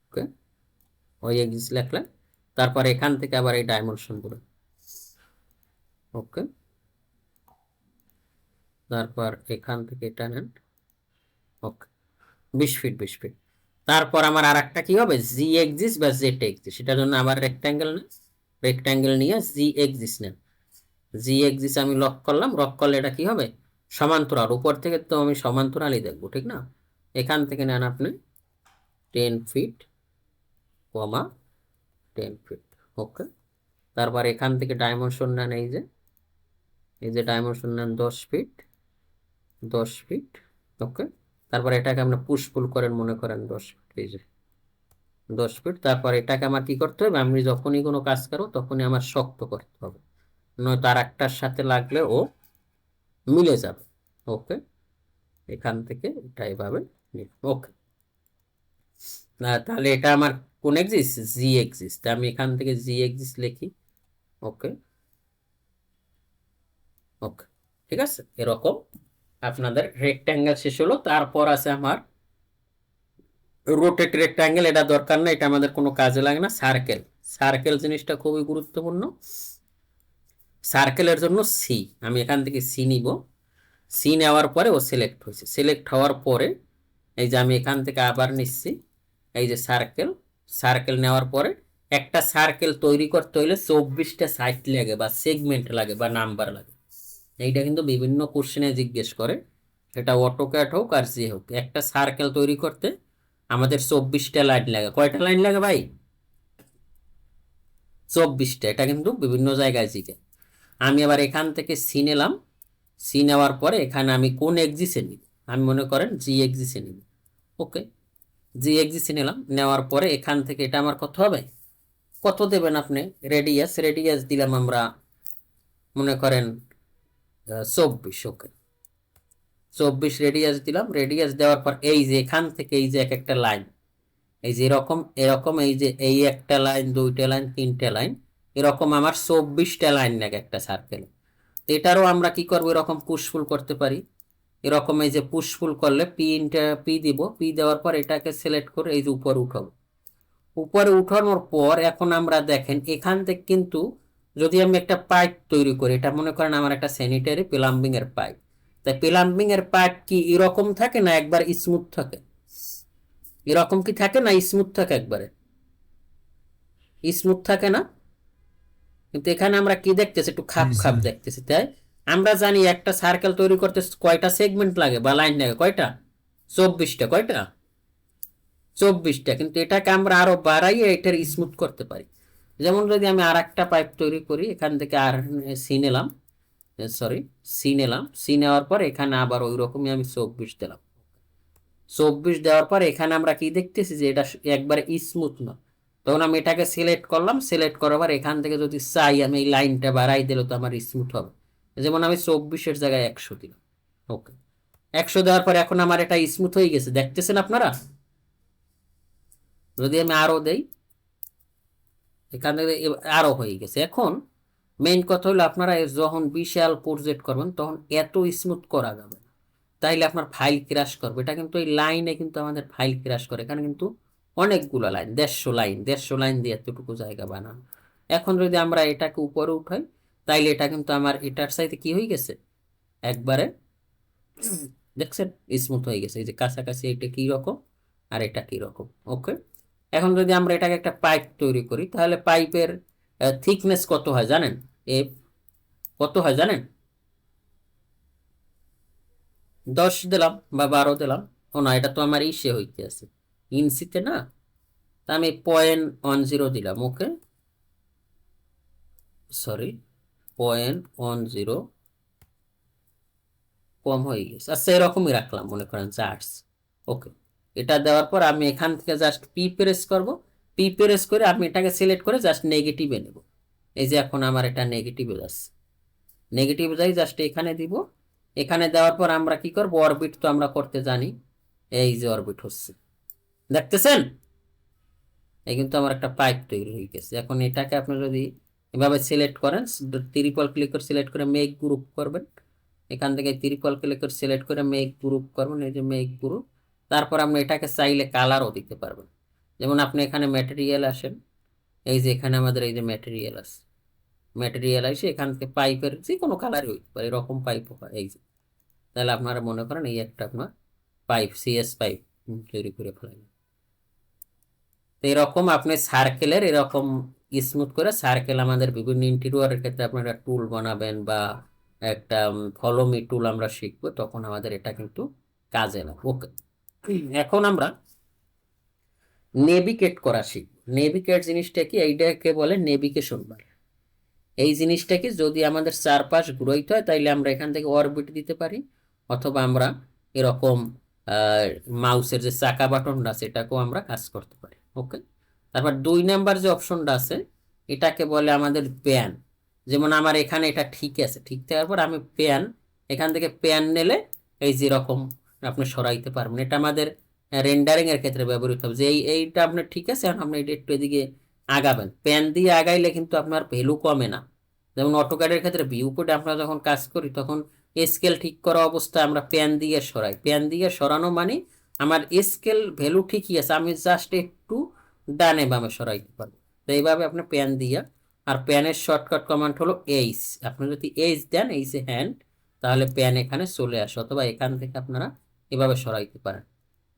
[SPEAKER 1] ওকে, ওয়াই এক্সিস লেখলাম। তারপর এখান থেকে আবার এই ডাইমেনশন গুলো, ওকে, তারপর এখান থেকে এটা নেন, ওকে, 20 ফিট 20 ফিট। তারপর আমার আর একটা কি হবে? জি এক্সিস বা জেড এক্সিস। সেটার জন্য আবার রেক্ট্যাঙ্গেল নেন, রেক্ট্যাঙ্গেল নিয়ে জি এক্সিস নেন। জি এক্সিস আমি লক করলাম, লক করলে এটা কি হবে? সমান্তরাল। উপর থেকে তো আমি সমান্তরালই দেখবো, ঠিক না? এখান থেকে নেন আপনি 10 ফিট কমা 10 ফিট। ওকে, তারপর এখান থেকে ডাইমেনশন নেন, এই যে ডাইমেনশন নেন 10 ফিট 10 ফিট। ওকে, তারপর এটাকে আমরা পুশ পুল করেন মনে করেন 10 ফিট, এই যে 10 ফিট। তারপর এটাকে আমার কি করতে হবে? আমি যখনই কোনো কাজ করবো তখনই আমার শক্ত করতে হবে, নয়তো আর একটার সাথে লাগলে ও মিলে যাবে। ওকে, এখান থেকে এটা এভাবে নিলাম। ওকে, তাহলে এটা আমার কোন এক্সিস? জি এক্সিস। তা আমি এখান থেকে জি এক্সিস লিখি। ওকে, ওকে, ঠিক আছে। এরকম আপনাদের রেক্ট্যাঙ্গেল শেষ হলো। তারপর আছে আমার রোটেট রেক্ট্যাঙ্গেল। এটা দরকার না, এটা আমাদের কোনো কাজে লাগে না। সার্কেল, সার্কেল জিনিসটা খুবই গুরুত্বপূর্ণ। সার্কেলের জন্য সি, আমি এখান থেকে সি নিব। সি নেওয়ার পরে ও সিলেক্ট হয়েছে, সিলেক্ট হওয়ার পরে এই যে আমি এখান থেকে আবার নিচ্ছি, এই যে সার্কেল। সার্কেল নেওয়ার পরে একটা সার্কেল তৈরি করতে হইলে 24টা সাইড লাগে বা সেগমেন্ট লাগে বা নাম্বার লাগে। এইটা কিন্তু বিভিন্ন কোশ্চেনে জিজ্ঞেস করে, এটা অটোক্যাড হোক আর যে হোক। একটা সার্কেল তৈরি করতে আমাদের 24টা লাইন লাগে। কয়টা লাইন লাগে ভাই? 24টা। এটা কিন্তু বিভিন্ন জায়গায় জিজ্ঞেস। আমি আবার এখান থেকে সি নিলাম, সি নেওয়ার পরে এখানে আমি কোন এক্সিসে নিব? আমি মনে করেন জি এক্সিসে নিব। ওকে, জি এক্সিসে নিলাম, নেওয়ার পরে এখান থেকে এটা আমার কত হবে? কত দেবেন আপনি? রেডিয়াস, রেডিয়াস দিলাম আমরা মনে করেন 24। ওকে, 24 রেডিয়াস দিলাম। রেডিয়াস দেওয়ার পর এই যে এখান থেকে এই যে এক একটা লাইন, এই যে এরকম এরকম, এই যে এই একটা লাইন, দুইটা লাইন, তিনটা লাইন, এরকম আমার 24টা লাইন লাগে একটা সার্কেলে। এটারও আমরা কি করবো? এরকম পুশফুল করতে পারি। এরকম এই যে পুশফুল করলে পি দিব, পি দেওয়ার পর এটাকে সিলেক্ট করে এই যে উপরে উঠাবো। উপরে উঠানোর পর এখন আমরা দেখেন এখান থেকে কিন্তু যদি আমি একটা পাইপ তৈরি করি, এটা মনে করেন আমার একটা স্যানিটারি প্লাম্বিং এর পাইপ। তাই প্লাম্বিং এর পাইপ কি এরকম থাকে না একবার স্মুথ থাকে? এরকম কি থাকে না স্মুথ থাকে? একবারে স্মুথ থাকে না? কিন্তু এখানে আমরা কি দেখতেছি? একটু খাপ খাপ দেখতেছি। তাই আমরা জানি একটা সার্কেল তৈরি করতে কয়টা সেগমেন্ট লাগে বা লাইন লাগে? কয়টা? 24টা। কয়টা? 24টা। কিন্তু এটাকে আমরা আরো বাড়াইয়ে এটার স্মুথ করতে পারি। যেমন যদি আমি আর একটা পাইপ তৈরি করি, এখান থেকে আর সি নিলাম, সরি সি নিলাম, সি নেওয়ার পর এখানে আবার ওই রকমই আমি 24 দিলাম। 24 দেওয়ার পর এখানে আমরা কি দেখতেছি? যে এটা একবারে স্মুথ না। তখন আমি এটাকে সিলেক্ট করলাম, সিলেক্ট করার পর এখান থেকে যদি চাই আমি এই লাইনটা বাড়াই দিলে তো আমার স্মুথ হবে। যেমন আমি 24-এর জায়গায় 100 দিলাম। ওকে, 100 দেওয়ার পর এখন আমার এটা স্মুথ হয়ে গেছে, দেখতেছেন আপনারা? যদি আমি আরো দেই, এখান থেকে আরো হয়ে গেছে। এখন মেইন কথা হলো আপনারা যখন বিশাল প্রজেক্ট করবেন তখন এত স্মুথ করা যাবে না, তাইলে আপনার ফাইল ক্র্যাশ করবে। এটা কিন্তু এই লাইনে কিন্তু আমাদের ফাইল ক্র্যাশ করে, এখানে কিন্তু অনেকগুলো লাইন, 150 লাইন দিয়ে এতটুকু জায়গা বানানো। এখন যদি আমরা এটাকে উপরে উঠাই, তাইলে এটা কিন্তু আমার এটার সাথে কি হয়ে গেছে, একবারে দেখছেন স্মুথ হয়ে গেছে। এই যে কাছাকাছি এটা কি রকম আর এটা কি রকম। ওকে, এখন যদি আমরা এটাকে একটা পাইপ তৈরি করি, তাহলে পাইপের থিকনেস কত হয় জানেন? কত হয় জানেন? 10 দিলাম বা 12 দিলাম। ও না, এটা তো আমার ইসে হইতে আছে, ইঞ্চিতে না, তা আমি 0.10 দিলাম। ওকে, সরি, 0.10 কম হয়ে গেছে। আচ্ছা, এরকমই রাখলাম, মনে করেন চার্জ। ওকে, এটা দেওয়ার পর আমি এখান থেকে জাস্ট পি প্রেস করব। পি প্রেস করে আমি এটাকে সিলেক্ট করে জাস্ট নেগেটিভে নেব। এই যে এখন আমার এটা নেগেটিভে যাচ্ছে, নেগেটিভ যাই জাস্ট এখানে দিব। এখানে দেওয়ার পর আমরা কি করব, অরবিট তো আমরা করতে জানি। এই যে অরবিট হচ্ছে, দেখতেছেন? এই কিন্তু আমার একটা পাইপ তৈরি হয়ে গেছে। এখন এটাকে আপনি যদি এভাবে সিলেক্ট করেন, ট্রিপল ক্লিক করে সিলেক্ট করে মেক গ্রুপ করবেন। এখান থেকে ট্রিপল ক্লিক করে সিলেক্ট করে মেক গ্রুপ করবেন, এই যে মেক গ্রুপ। তারপর আপনি এটাকে চাইলে কালারও দিতে পারবেন। যেমন আপনি এখানে ম্যাটেরিয়াল আসেন, এই যে এখানে আমাদের এই যে ম্যাটেরিয়াল আছে, ম্যাটেরিয়াল আসে এখান থেকে পাইপের যে কোনো কালারই হইতে পারে, এরকম পাইপ হয়। এই যে তাহলে আপনারা মনে করেন এই একটা আপনার পাইপ, সিএস পাইপ তৈরি করে ফেলেন। তো এরকম আপনি সার্কেলের এরকম স্মুথ করে সার্কেল, আমাদের বিভিন্ন ইন্টেরিয়রের ক্ষেত্রে আপনারা টুল বানাবেন বা একটা ফলোমি টুল আমরা শিখবো, তখন আমাদের এটা কিন্তু কাজে লাগবে। ওকে, এখন আমরা নেভিগেট করা শিখব। নেভিগেট জিনিসটা কি? এইটাকে বলে নেভিগেশন বার। এই জিনিসটাকে যদি আমাদের চারপাশ ঘুরাইতে হয়, তাইলে আমরা এখান থেকে অরবিট দিতে পারি, অথবা আমরা এরকম মাউসের যে চাকা বাটনটা আছে এটাকেও আমরা কাজ করতে পারি। ওকে, তারপর 2 নাম্বার যে অপশনটা আছে এটাকে বলে আমাদের প্যান। যেমন আমার এখানে এটা ঠিক আছে, ঠিক থাকার পর আমি প্যান, এখান থেকে প্যান নিলে এই যেরকম আপনি সরাইতে পারবেন। এটা আমাদের রেন্ডারিং এর ক্ষেত্রে ব্যবহৃত হবে, যে এইটা আপনার ঠিক আছে, এখন আপনি এটা একটু এদিকে আগাবেন। প্যান দিয়ে আগাইলে কিন্তু আপনার ভ্যালু কমে না। যেমন অটোক্যাডের ক্ষেত্রে ভিউ কোডে আমরা যখন কাজ করি, তখন স্কেল ঠিক করা অবস্থায় আমরা প্যান দিয়ে সরাই। প্যান দিয়ে সরানো মানে আমার স্কেল ভ্যালু ঠিকই আছে, আমি জাস্ট একটু ডানে বামে সরাইতে পারবো। তো এইভাবে আপনি প্যান দিয়া, আর প্যানের শর্টকাট কমান্ড হলো এইচ। আপনি যদি এইচ দেন, এইচে হ্যান্ড, তাহলে প্যান এখানে চলে আসে, অথবা এখান থেকে আপনারা এভাবে সরাইতে পারেন।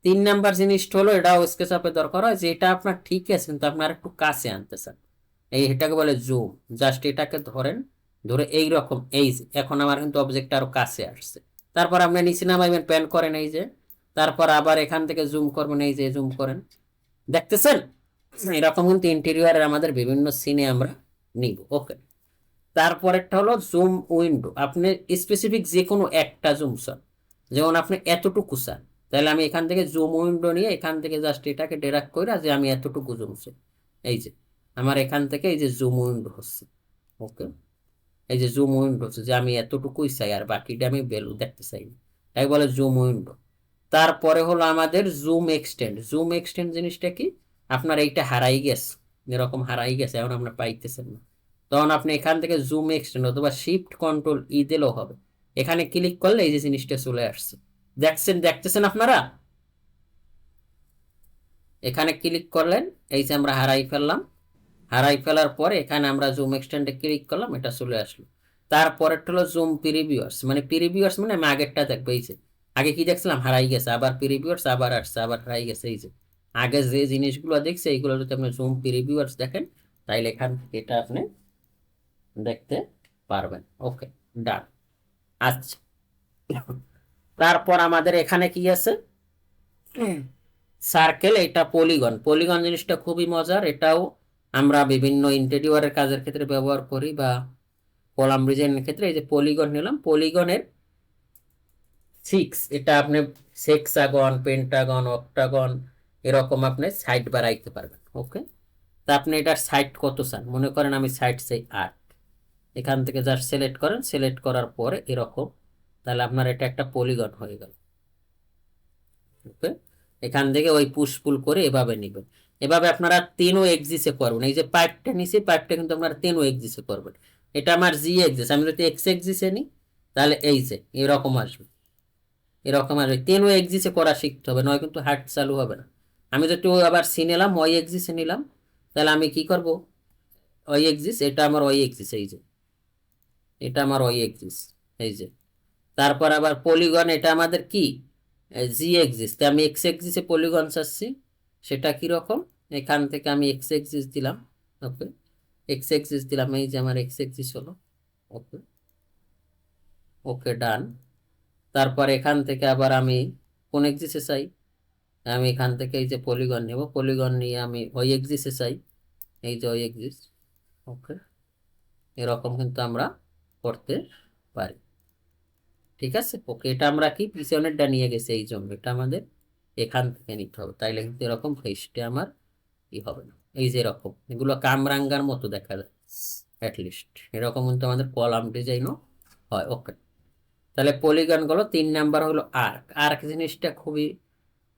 [SPEAKER 1] 3 নাম্বার জিনিসটা হলো, এটাও স্কেচআপে দরকার হয়, যে এটা আপনার ঠিক আছে কিন্তু আপনার একটু কাছে আনতে চান, এটাকে বলে জুম। জাস্ট এটাকে ধরেন, ধরে এইরকম, এই যে এখন আমার কিন্তু অবজেক্ট আরো কাছে আসছে। তারপর আপনি নিচে নামাইবেন, প্যান করেন এই যে, তারপর আবার এখান থেকে জুম করবেন, এই যে জুম করেন, দেখতেছেন? এরকম কিন্তু ইন্টেরিয়রের আমাদের বিভিন্ন সিনে আমরা নিব। ওকে, তারপরেরটা হলো জুম উইন্ডো। আপনি স্পেসিফিক যে কোনো একটা জুম চান, যেমন আপনি এতটুকু চান, তাহলে আমি এখান থেকে জুম উইন্ডো নিয়ে এখান থেকে জাস্ট এটাকে ড্র্যাগ করে, যে আমি এতটুকু জুম চাই, এই যে আমার এখান থেকে এই যে জুম উইন্ডো হচ্ছে। ওকে, এই যে জুম উইন্ডো হচ্ছে, যে আমি এতটুকুই চাই আর বাকিটা আমি ভ্যালু দেখতে চাই না, তাই বলে জুম উইন্ডো। তারপরে হলো আমাদের জুম এক্সটেন্ড। জুম এক্সটেন্ড জিনিসটা কি? আপনার এইটা হারাই গেছে, এরকম হারাই গেছে, এখন আপনার পাইতেছেন না, তখন আপনি এখান থেকে জুম এক্সটেন্ড অথবা শিফট কন্ট্রোল ই দিলেও হবে। এখানে ক্লিক করলে এই যে জিনিসটা চলে আসছে, দেখতেছেন আপনারা? এখানে ক্লিক করলেন, এই যে আমরা হারাই ফেললাম, হারাই ফেলার পরে এখানে আমরা জুম এক্সটেন্ডে ক্লিক করলাম, এটা চলে আসলো। তারপরেরটা হলো জুম প্রিভিউয়ার্স। মানে প্রিভিউয়ার্স মানে আমি আগেরটা দেখবো, এই যে আগে কি দেখছিলাম, হারাই গেছে, আবার প্রিভিউয়ার্স, আবার আসছে, আবার হারাই গেছে। এই যে আগে যে জিনিসগুলো দেখছে এইগুলো যদি আপনি জুম প্রিভিউয়ার্স দেখেন, তাইলে এখান থেকে এটা আপনি দেখতে পারবেন। ওকে, ডান। আচ্ছা, তারপর আমাদের এখানে কি আছে, সার্কেল। এটা পলিগন। পলিগন জিনিসটা খুবই মজার, এটাও আমরা বিভিন্ন ইন্টেরিয়রের কাজের ক্ষেত্রে ব্যবহার করি, বা কলাম ডিজাইনের ক্ষেত্রে। এই যে পলিগন নিলাম, পলিগনের 6, এটা আপনি সেক্সাগন, পেন্টাগন, অক্টাগন এরকম আপনি সাইড বাড়াইতে পারবেন। ওকে, তা আপনি এটার সাইড কত চান? মনে করেন আমি সাইড চাই 8। এখান থেকে জাস্ট সিলেক্ট করেন, সিলেক্ট করার পরে এরকম, তাহলে আপনার এটা একটা পলিগন হয়ে গেল। ওকে, এখান থেকে ওই পুশ পুল করে এভাবে নেবেন। এভাবে আপনারা 3 এক্সিসে করবেন। এই যে পাইপটা নিচে, পাইপটা কিন্তু আপনারা 3 এক্সিসে করবেন। এটা আমার জি এক্সিস, আমি যদি এক্স এক্সিসে নিই, তাহলে এই যে এরকম আসবে, এরকম আসবে। 3 এক্সিসে করা শিখতে হবে, নয় কিন্তু হার্ট চালু হবে না। আমি যদি আবার সি নিলাম, ওয়াই এক্সিসে নিলাম, তাহলে আমি কি করব, ওয়াই এক্সিস, এটা আমার ওয়াই এক্সিস, এই যে এটা আমার ওয়াই এক্সিস, এই যে। তারপর আবার পলিগন, এটা আমাদের কি জি এক্সিস, তাই আমি এক্স এক্সিসে পলিগন চাচ্ছি, সেটা কি রকম, এখান থেকে আমি এক্স এক্সিস দিলাম, ওকে, এক্স এক্সিস দিলাম, এই যে আমার এক্স এক্সিস হলো, ওকে, ওকে ডান। তারপর এখান থেকে আবার আমি কোন এক্সিসে চাই, আমি এখান থেকে এই যে পলিগন নেব, পলিগন নিয়ে আমি ওই এক্সিসে চাই, এই যে ওই এক্সিস, ওকে, এরকম কিন্তু আমরা করতে পারি, ঠিক আছে। ওকে, এটা আমরা কি পিছনেরটা নিয়ে গেছে, এই জন্য এটা আমাদের এখান থেকে নিতে হবে, তাইলে কিন্তু এরকম ফেসটা আমার কি হবে না, এই যে এরকম, এগুলো কামরাঙ্গার মতো দেখা যায় অ্যাটলিস্ট, এরকম কিন্তু আমাদের কলাম ডিজাইনও হয়। ওকে, তাহলে পলিগন গুলো 3 নাম্বার হলো আর্ক। আর্ক জিনিসটা খুবই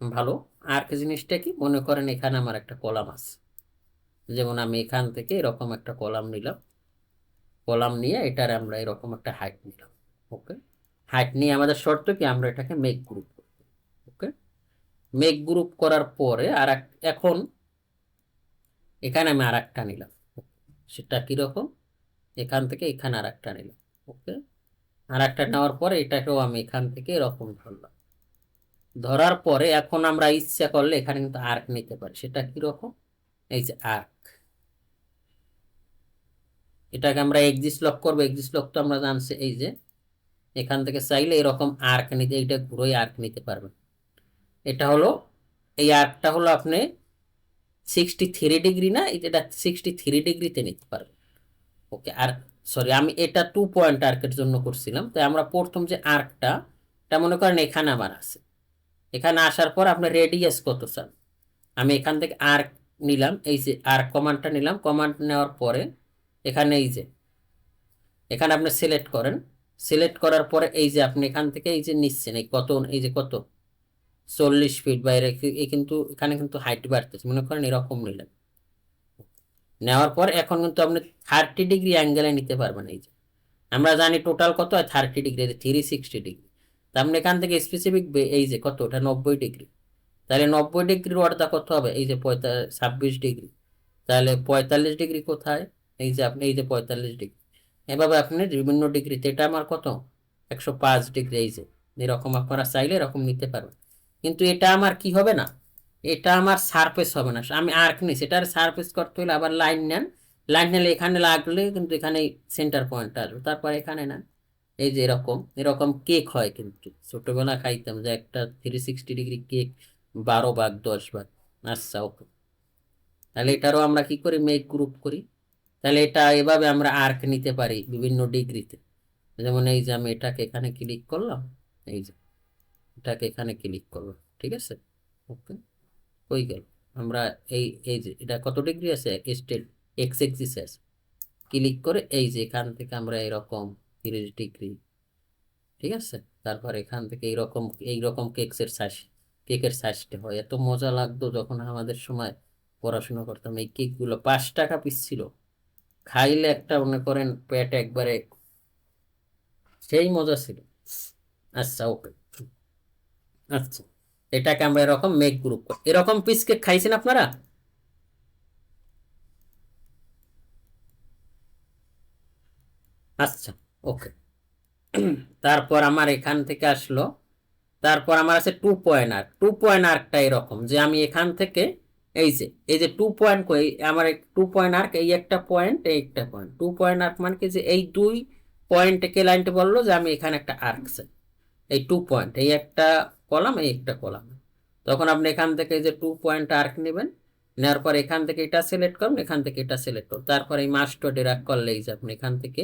[SPEAKER 1] ভালো। আর্ক জিনিসটা কি, মনে করেন এখানে আমার একটা কলাম আছে, যেমন আমি এখান থেকে এরকম একটা কলাম নিলাম, কলাম নিয়ে এটার আমরা এরকম একটা হাইট নিলাম, ওকে, হাইট নিয়ে আমাদের শর্ত কি, আমরা এটাকে মেক গ্রুপ, ওকে, মেক গ্রুপ করার পরে এখন এখানে আমি আর একটা নিলাম, সেটা কিরকম, এখান থেকে এখানে আর একটা নিলাম, ওকে, আর একটা নেওয়ার পরে এটাকেও আমি এখান থেকে এরকম ধরলাম, ধরার পরে এখন আমরা ইচ্ছা করলে এখানে কিন্তু আর্ক নিতে পারি, সেটা কিরকম, এই যে আর্ক, এটাকে আমরা এক্সিস লক করবো, এক্সিস লক তো আমরা জানছি, এই যে এখান থেকে চাইলে এরকম আর্ক নিতে, এইটা ঘুরোই আর্ক নিতে পারবেন। এটা হলো, এই আর্কটা হলো আপনি 63 ডিগ্রি না, এটা 63 ডিগ্রিতে নিতে পারবেন, ওকে। আর সরি, আমি এটা 2 পয়েন্ট আর্কের জন্য করছিলাম, তাই আমরা প্রথম যে আর্কটা, এটা মনে করেন এখানে আমার আছে, এখানে আসার পর আপনি রেডিয়াস কত চান, আমি এখান থেকে আর্ক নিলাম, এই যে আর্ক কমান্ডটা নিলাম, কমান্ড নেওয়ার পরে এখানে এই যে এখানে আপনি সিলেক্ট করেন, সিলেক্ট করার পরে এই যে আপনি এখান থেকে এই যে নিচ্ছেন, এই কত, এই যে কত 40 ফিট বাইরে, এই কিন্তু এখানে কিন্তু হাইট বাড়তেছে, মনে করেন এরকম নিলেন, নেওয়ার পর এখন কিন্তু আপনি 30 ডিগ্রি অ্যাঙ্গেলে নিতে পারবেন, এই যে আমরা জানি টোটাল কত হয় 30 ডিগ্রি, 360 ডিগ্রি, তা আপনি এখান থেকে স্পেসিফিক এই যে কত, ওটা 90 ডিগ্রি, তাহলে 90 ডিগ্রির অর্ধা কত হবে, এই যে 26 ডিগ্রি, তাহলে 45 ডিগ্রি কোথায়, এই যে আপনি এই যে 45 ডিগ্রি, এভাবে আপনি বিভিন্ন ডিগ্রিতে, এটা আমার কত 105 ডিগ্রি, এই যে এরকম আপনারা চাইলে এরকম নিতে পারবেন, কিন্তু এটা আমার কি হবে না, এটা আমার সারফেস হবে না, আমি আর্ক নিই, সেটার সারফেস করতে হলে আবার লাইন নেন, লাইন নিলে এখানে লাগলে কিন্তু এখানে সেন্টার পয়েন্ট আসবে, তারপর এখানে নেন, এই যে এরকম এরকম কেক হয়, কিন্তু ছোটবেলা খাইতাম যে একটা 360 ডিগ্রি কেক, 12 ভাগ 10 ভাগ। আচ্ছা, ওকে, তাহলে এটারও আমরা কি করি, মেক গ্রুপ করি, তাহলে এটা এভাবে আমরা আর্ক নিতে পারি বিভিন্ন ডিগ্রিতে, যেমন এই যে আমি এটাকে এখানে ক্লিক করলাম, এই যে এটাকে এখানে ক্লিক করলাম, ঠিক আছে, ওকে, হয়ে গেল। আমরা এই এই যে এটা কত ডিগ্রি আছে, স্টেট এক্স এক্সিস আছে, ক্লিক করে এই যে এখান থেকে আমরা এরকম 30 ডিগ্রি, ঠিক আছে, তারপর এখান থেকে এইরকম কেকের সাইজটা হয়, এত মজা লাগতো যখন আমাদের সময় পড়াশোনা করতাম, এই কেকগুলো 5 টাকা পিস ছিল, খাইলে একটা মনে করেন পেট একবারে সেই মজা ছিল। আচ্ছা, ওকে, আচ্ছা, এটাকে আমরা এরকম মেক গ্রুপ, এরকম পিস কেক খাইছেন আপনারা? আচ্ছা, ওকে, তারপর আমার এখান থেকে আসলো, তারপর আমার আছে 2 পয়েন্ট আর্ক, 2 পয়েন্ট আর্কটা এরকম যে আমি এখান থেকে এই যে 2 পয়েন্ট আমার 2 পয়েন্ট আর্ক, এই একটা পয়েন্ট, এই একটা পয়েন্ট, 2 পয়েন্ট আর্ক মানে কি, যে এই 2 পয়েন্টকে লাইনটা বললো যে আমি এখানে একটা আর্ক চাই, এই 2 পয়েন্ট, এই একটা কলাম, এই একটা কলাম, তখন আপনি এখান থেকে এই যে 2 পয়েন্ট আর্ক নেবেন, নেওয়ার পর এখান থেকে এটা সিলেক্ট করুন, এখান থেকে এটা সিলেক্ট করুন, তারপর এই মাস্টার ড্র্যাগ করলে এই যে আপনি এখান থেকে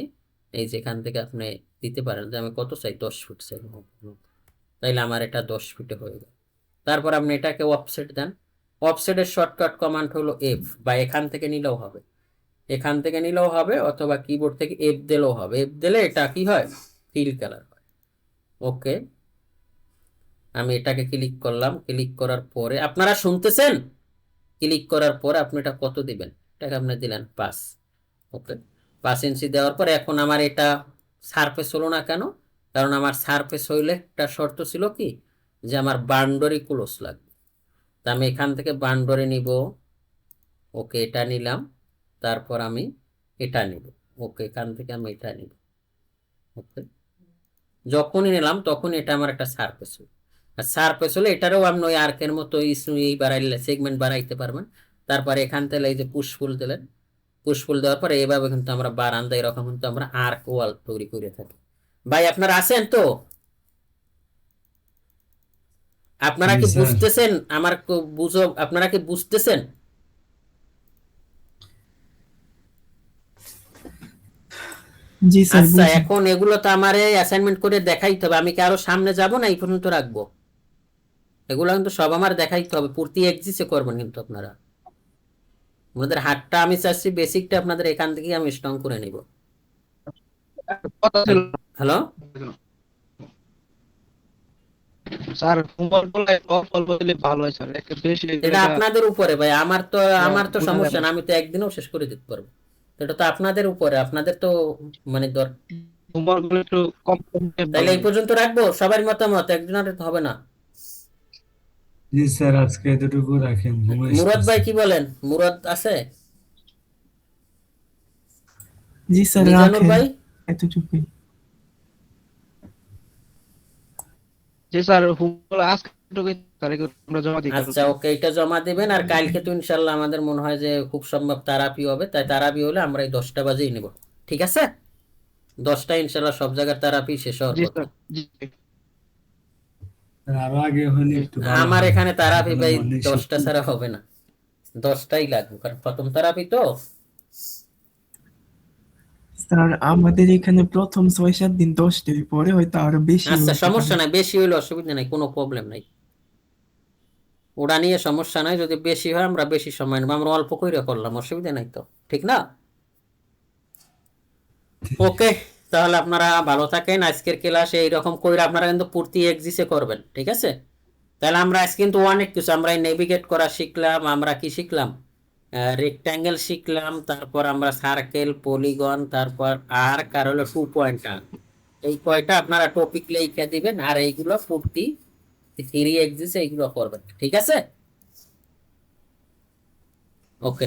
[SPEAKER 1] এই যে এখান থেকে আপনি দিতে পারেন যে আমি কত চাই, 10 ফিট চাই, তাইলে আমার এটা 10 ফিটে হয়ে গেল। তারপর আপনি এটাকে অফসেট দেন, অফসেটের শর্টকাট কমান্ড হলো এফ, বা এখান থেকে নিলেও হবে, এখান থেকে নিলেও হবে, অথবা কিবোর্ড থেকে এফ দিলেও হবে, এফ দিলে এটা কি হয়, ফিল কালার হয়। ওকে, আমি এটাকে ক্লিক করলাম, ক্লিক করার পরে আপনারা শুনতেছেন, ক্লিক করার পরে আপনি এটা কত দিবেন, এটাকে আপনি দিলেন 5, ওকে, 5 ইঞ্চি দেওয়ার পরে এখন আমার এটা সারফেস হলো না কেন, কারণ আমার সারফেস হইলে একটা শর্ত ছিল কি, যে আমার বাউন্ডারি ক্লোজ লাগবে, তা আমি এখান থেকে বান্ডরে নিব, ওকে এটা নিলাম, তারপর আমি এটা নিব, ওকে এখান থেকে আমি এটা নিব, ওকে। যখনই নিলাম তখন এটা আমার একটা সারফেস হলো। আর সারফেস হলে এটারও আপনি ওই আর্কের মতো এই বাড়াইলে সেগমেন্ট বাড়াইতে পারবেন। তারপরে এখান থেকে এই যে পুশফুল দিলেন, পুশফুল দেওয়ার পরে এইভাবে কিন্তু আমরা বারান্দা এরকম কিন্তু আমরা আর্ক ওয়াল তৈরি করে থাকি। ভাই আপনারা আছেন তো? আপনারা
[SPEAKER 4] জি
[SPEAKER 1] কি
[SPEAKER 4] স্যার।
[SPEAKER 1] বুঝতেছেন আমার বুঝো, আপনারা কি বুঝতেছেন?
[SPEAKER 3] জি স্যার,
[SPEAKER 1] আচ্ছা,
[SPEAKER 3] বুঝি।
[SPEAKER 1] এখন এগুলো তো আমার অ্যাসাইনমেন্ট করে দেখাইতে হবে। আমি কি আরো সামনে যাব না এই পর্যন্ত রাখবো? এগুলো কিন্তু সব আমার দেখাইতে হবে, পূর্তি এক্সিসে করবেন কিন্তু আপনারা। আপনাদের হাতটা আমি চাচ্ছি বেসিকটা আপনাদের এখান থেকে আমি স্ট্রং করে নিব।
[SPEAKER 2] কথা ছিল
[SPEAKER 1] হ্যালো,
[SPEAKER 2] স্যার, হোমওয়ার্ক গুলো অল্প অল্প দিলে ভালো হয় স্যার, একটা বেশি
[SPEAKER 1] এটা
[SPEAKER 2] এটা
[SPEAKER 1] আপনাদের উপরে ভাই, আমার তো
[SPEAKER 2] বোঝা
[SPEAKER 1] সমস্যা
[SPEAKER 2] যাবে
[SPEAKER 1] না, আমি তো একদিনেও শেষ করে দিতে পারবো। তো এটা তো আপনাদের উপরে, আপনাদের তো মানে
[SPEAKER 2] হোমওয়ার্ক গুলো একটু কম কম দিলে ভালো
[SPEAKER 1] তাইলে এই
[SPEAKER 2] হয়।
[SPEAKER 1] পর্যন্ত রাখবো, সবার মতামত, একজনের তো হবে না।
[SPEAKER 4] জি স্যার, আজকে এতটুকু রাখেন, ঘুম
[SPEAKER 1] মুরাদ ভাই
[SPEAKER 4] আসতেছে।
[SPEAKER 1] কি বলেন? মুরাদ আছে?
[SPEAKER 3] জি স্যার,
[SPEAKER 1] মিজানুর
[SPEAKER 3] রাখেন
[SPEAKER 1] ভাই?
[SPEAKER 3] এতটুকুই।
[SPEAKER 2] জি স্যার, হোমওয়ার্ক আজকে একটু স্যার এগুলো আমরা জমা দিই
[SPEAKER 1] আচ্ছা,
[SPEAKER 2] কালকে।
[SPEAKER 1] ওকে, এটা জমা দিবেন। আর কালকে তো ইনশাল্লাহ আমাদের মনে হয় যে খুব সম্ভব তারাপি হবে, তাই তারাপি হলে আমরা এই 10টা বাজেই নেব, ঠিক আছে? 10টা ইনশাল্লাহ সব জায়গার তারাপি শেষ হওয়ার
[SPEAKER 2] জি
[SPEAKER 1] কথা।
[SPEAKER 2] স্যার, জি
[SPEAKER 4] স্যার, আরো আগে হলে
[SPEAKER 2] জি।
[SPEAKER 4] একটু ভালো
[SPEAKER 1] আমার
[SPEAKER 4] হয়।
[SPEAKER 1] এখানে তারাপি
[SPEAKER 4] সকালে
[SPEAKER 1] ভাই
[SPEAKER 4] মর্নিং
[SPEAKER 1] 10টা
[SPEAKER 4] শিফট।
[SPEAKER 1] ছাড়া হবে না, 10টাই লাগবে, কারণ প্রথম তারাপি তো।
[SPEAKER 3] স্যার, আমাদের এখানে প্রথম 6-7 দিন 10টাই, পরে হয়তো আরো বেশি
[SPEAKER 1] আচ্ছা,
[SPEAKER 3] হতে
[SPEAKER 1] সমস্যা
[SPEAKER 3] পারে।
[SPEAKER 1] নাই, বেশি হইলে অসুবিধা নাই, কোনো প্রবলেম নাই, ওটা নিয়ে সমস্যা নাই। যদি বেশি হয় আমরা বেশি সময় নেবো, আমরা অল্প করে করলাম, অসুবিধা নাই তো, ঠিক না? ওকে, তাহলে আপনারা ভালো থাকেন। আজকের ক্লাসে এইরকম করে আপনারা কিন্তু পূর্তি এক্সিসে করবেন, ঠিক আছে? তাহলে আমরা আজকে কিন্তু অনেক কিছু আমরা নেভিগেট করা শিখলাম, আমরা কি শিখলাম, রেক্ট্যাঙ্গেল শিখলাম, তারপর আমরা সার্কেল, পলিগন, তারপর আর্ক, আর হলো 2 পয়েন্টার। এই কয়টা আপনারা টপিক লিখে দিবেন, আর এইগুলো পূর্তি 3 এক্সিসে এইগুলো করবেন, ঠিক আছে? ওকে,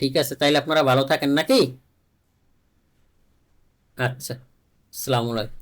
[SPEAKER 1] ঠিক আছে, তাইলে আপনারা ভালো থাকেন নাকি? আচ্ছা, আসসালামু আলাইকুম।